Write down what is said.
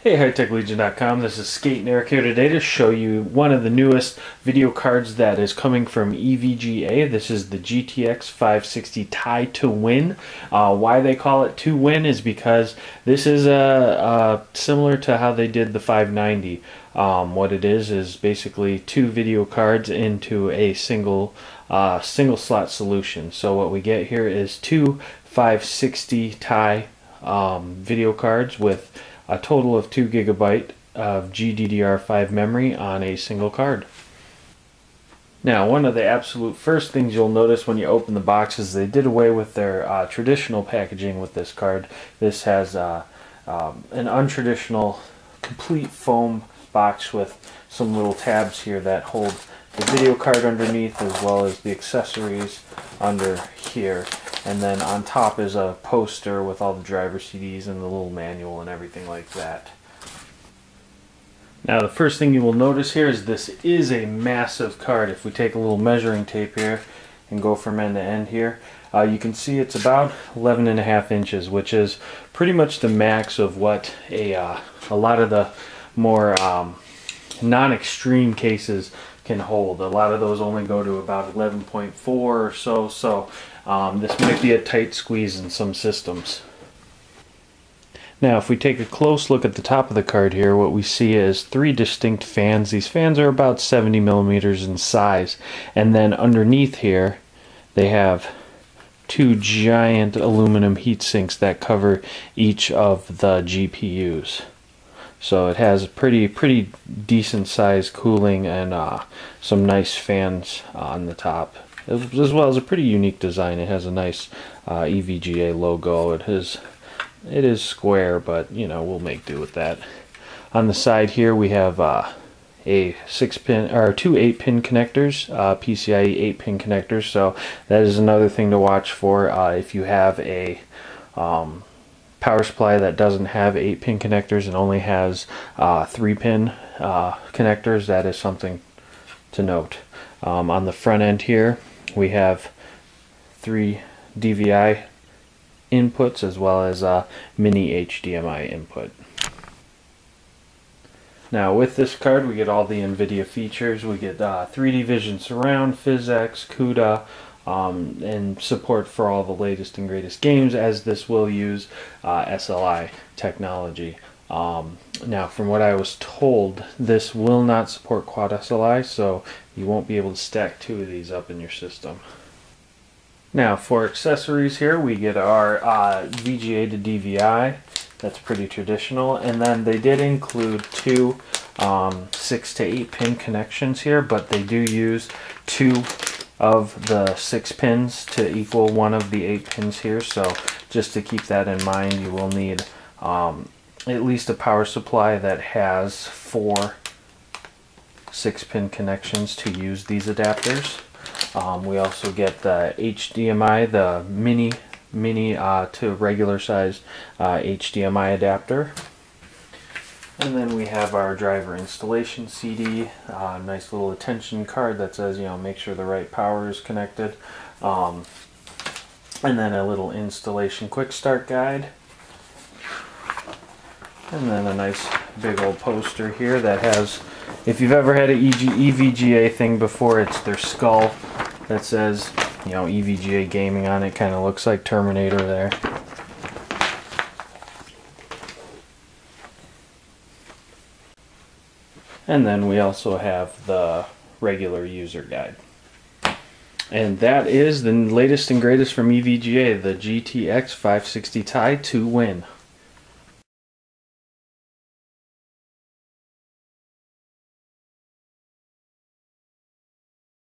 Hey, HighTechLegion.com. This is Skate and Eric here today to show you one of the newest video cards that is coming from EVGA. This is the GTX 560 Ti to Win. Why they call it to win is because this is similar to how they did the 590. What it is basically two video cards into a single slot solution. So what we get here is two 560 Ti video cards with a total of 2 GB of GDDR5 memory on a single card. Now, one of the absolute first things you'll notice when you open the box is they did away with their traditional packaging with this card. This has an untraditional complete foam box with some little tabs here that hold the video card underneath as well as the accessories under here. And then on top is a poster with all the driver CDs and the little manual and everything like that. Now the first thing you will notice here is this is a massive card. If we take a little measuring tape here and go from end to end here, you can see it's about 11.5 inches, which is pretty much the max of what a lot of the more non-extreme cases can hold. A lot of those only go to about 11.4 or so, this might be a tight squeeze in some systems. Now if we take a close look at the top of the card here, what we see is three distinct fans. These fans are about 70 millimeters in size, and then underneath here they have two giant aluminum heat sinks that cover each of the GPUs. So it has a pretty decent size cooling and some nice fans on the top, as well as a pretty unique design. It has a nice EVGA logo. It is square, but you know, we'll make do with that. On the side here we have a 6-pin or two 8-pin connectors, PCIe 8-pin connectors. So that is another thing to watch for if you have a power supply that doesn't have 8-pin connectors and only has 3-pin connectors. That is something to note. On the front end here we have 3 DVI inputs as well as a mini HDMI input. Now with this card we get all the NVIDIA features. We get 3D Vision Surround, PhysX, CUDA, and support for all the latest and greatest games, as this will use SLI technology. Now from what I was told, this will not support quad SLI, so you won't be able to stack two of these up in your system. Now for accessories here we get our VGA to DVI. That's pretty traditional, and then they did include two 6 to 8 pin connections here, but they do use 2 of the 6 pins to equal 1 of the 8 pins here. So just to keep that in mind, you will need at least a power supply that has 4 6-pin connections to use these adapters. We also get the HDMI, the mini to regular size HDMI adapter. And then we have our driver installation CD, nice little attention card that says, you know, make sure the right power is connected. And then a little installation quick start guide. And then a nice big old poster here that has, if you've ever had an EVGA thing before, it's their skull that says, you know, EVGA Gaming on it. Kind of looks like Terminator there. And then we also have the regular user guide. And that is the latest and greatest from EVGA, the GTX 560 Ti to Win.